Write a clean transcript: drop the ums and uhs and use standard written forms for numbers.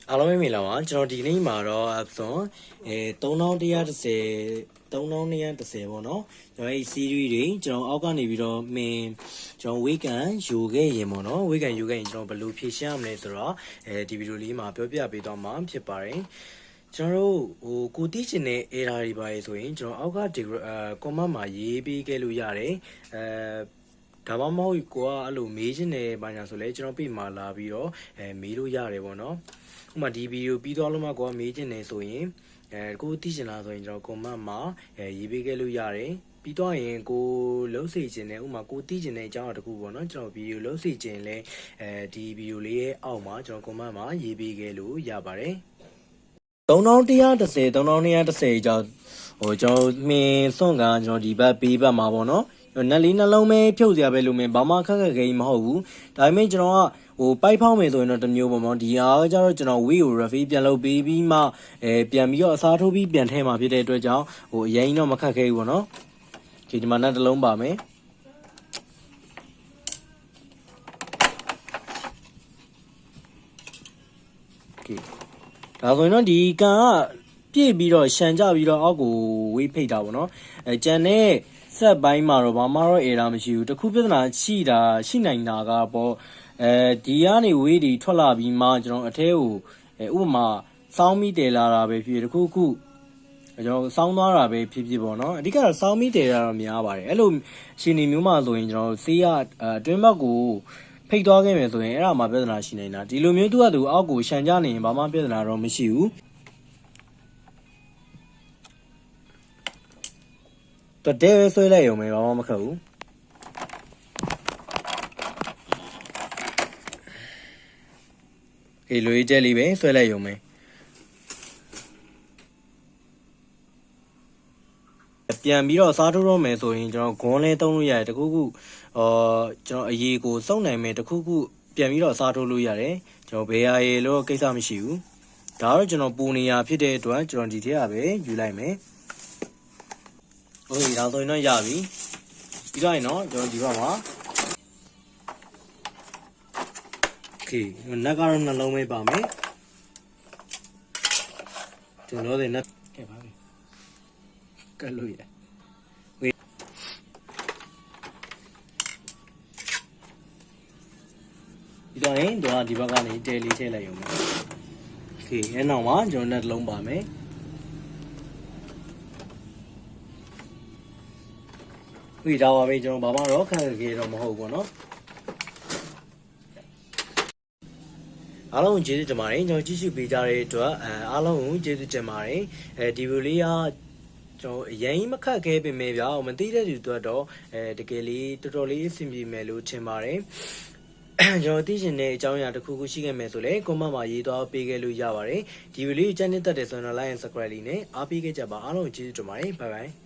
အားလုံးပဲမင်္ဂလာပါကျွန်တော်ဒီနေ့မှာတော့ Epson 3110ပေါ့နော်ကျွန်တော်এই series တွေကျွန်တော်အောက်ကနေပြီးတော့ကျွန်တော် weekend ယူခဲ့ရင်ပေါ့နော် weekend ယူခဲ့ရင်ကျွန်တော်ဘယ်လိုဖြည့်ရှင်းရမလဲဆိုတော့ဒီဗီဒီယိုလေးမှာပြောပြပေးသွားမှာဖြစ်ပါတယ်ကျွန်တော်တို့ကိုတီးချင်တဲ့ error တွေပါလေဆိုရင်ကျွန်တော်အောက်က comment မှာရေးပေးခဲ့လို့ရတယ်ဒါမှမဟုတ်ကိုကအဲ့လိုမေးချင်တယ်ဘာညာဆိုလဲကျွန်တော်ပြမှာလာပြီးတော့မေးလို့ရတယ်ပေါ့နော်ဥပမာဒီဗီဒီယိုပြီးသွားလို့မှကိုကမေးချင်တယ်ဆိုရင်ကိုသိချင်လားဆိုရင်ကျွန်တော် comment မှာရေးပေးခဲ့လို့ရတယ်ပြီးတော့ရင်ကိုလုံးစေချင်တယ်ဥပမာကိုသိချင်တဲ့အကြောင်းအရာတစ်ခုပေါ့နော်ကျွန်တော်ဗီဒီယိုလုံးစေချင်လဲဒီဗီဒီယိုလေးရဲ့အောက်မှာကျွန်တော် comment မှာရေးပေးခဲ့လို့ရပါတယ်3110ကြောင့်ကျွန်တော်မင်းစွန့်ကကျွန်တော်ဒီဘက်ပေးဘက်မှာပေါ့နော်နက်လေးနှလုံးပဲဖြုတ်စရာပဲလို့မင်းဘာမှခက်ခဲမဟုတ်ဘူးဒါပေမဲ့ကျွန်တော်ကပိုက်ဖောက်မယ်ဆိုရင်တော့တစ်မျိုးပေါ့နော်ဒီအားကျတော့ကျွန်တော် wheel ကို refill ပြန်လုပ်ပေးပြီးမှပြန်ပြီးတော့အစားထိုးပြီးပြန်ထည့်မှာဖြစ်တဲ့အတွက်ကြောင့်အရင်တော့မခက်ခဲဘူးပေါ့နော်ဒီမှာနက်တစ်လုံးပါမယ်ဒါဆိုရင်တော့ဒီကန်ကပြည့်ပြီးတော့ရှန်ကြပြီးတော့အောက်ကိုဝေးဖိတ်တာပေါ့နော်ကြံတဲ့ဆက်ပိုင်းမှာတော့ဘာမှတော့ error မရှိဘူးတခုပြဿနာရှိနိုင်တာကပေါ့ဒီကနေဝေးဒီထွက်လာပြီးမှကျွန်တော်အထဲကိုဥပမာစောင်းမိတယ်လာတာပဲဖြစ်တခုကျွန်တော်စောင်းသွားတာပဲဖြစ်ပေါ့နော်အဓိကတော့စောင်းမိတယ်လာတော့များပါတယ်အဲ့လိုရှင်နေမျိုးမှဆိုရင်ကျွန်တော်ဆေးရအတွင်းဘက်ကိုဖိတ်သွားခဲ့မယ်ဆိုရင်အဲ့ဒါမှပြဿနာရှိနေတာဒီလိုမျိုးသူကသူအောက်ကိုရှန်ကြနေရင်ဘာမှပြဿနာတော့မရှိဘူးတော့တဲဆွဲလိုက်ရုံပဲဘာမှမခက်ဘူးလွေးကျက်လေးပဲဆွဲလိုက်ရုံပဲပြန်ပြီးတော့စားထိုးတော့မယ်ဆိုရင်ကျွန်တော်ဂွန်းလဲသုံးလို့ရတယ်တခုကျွန်တော်အရေးကိုစုံနိုင်မယ်တခုပြန်ပြီးတော့စားထိုးလို့ရတယ်ကျွန်တော်ဘယ်ဟာရေလို့ကိစ္စမရှိဘူးဒါတော့ကျွန်တော်ပူနေရဖြစ်တဲ့အတွက်ကျွန်တော်ဒီထက်ကပဲယူလိုက်မယ်โอเคဒါဆိုရင်တော့ရပြီပြီးတော့ရင်တော့ကျွန်တော်ဒီဘက်မှာโอเคနက်ကတော့နှလုံးပဲပါမယ်ကျွန်တော်တို့နက်ကဲပါပြီကဲလို့ရပြီးတော့ရင်ဒီဘက်ကနေတဲလေးထည့်လိုက်ရုံပဲโอเคအဲ့နောက်မှာကျွန်တော်နက်လုံးပါမယ်ဒီတော့ပါပဲကျွန်တော်ဘာမှတော့ခက်ခဲတော့မဟုတ်ဘူးနော်အားလုံးကျေးဇူးတင်ပါတယ်ကျွန်တော်ကြည့်ရှုပေးကြတဲ့အတွက်အားလုံးကိုကျေးဇူးတင်ပါတယ်ဒီဗီဒီယိုလေးကကျွန်တော်အရင်မခက်ခဲပြင်မဲ့ဗျာမသိတဲ့သူတို့တော့တကယ်လေးတော်တော်လေးအဆင်ပြေမယ်လို့ထင်ပါတယ်ကျွန်တော်သိချင်တဲ့အကြောင်းအရာတစ်ခုခုရှိခဲ့မယ်ဆိုလည်း comment မှာရေးသွားပေးခဲ့လို့ရပါတယ်ဒီဗီဒီယိုလေးကြည့်နေတဲ့တဲ့ဆိုရင် like and subscribe လေးနဲ့အားပေးခဲ့ကြပါအားလုံးကျေးဇူးတင်ပါတယ် bye bye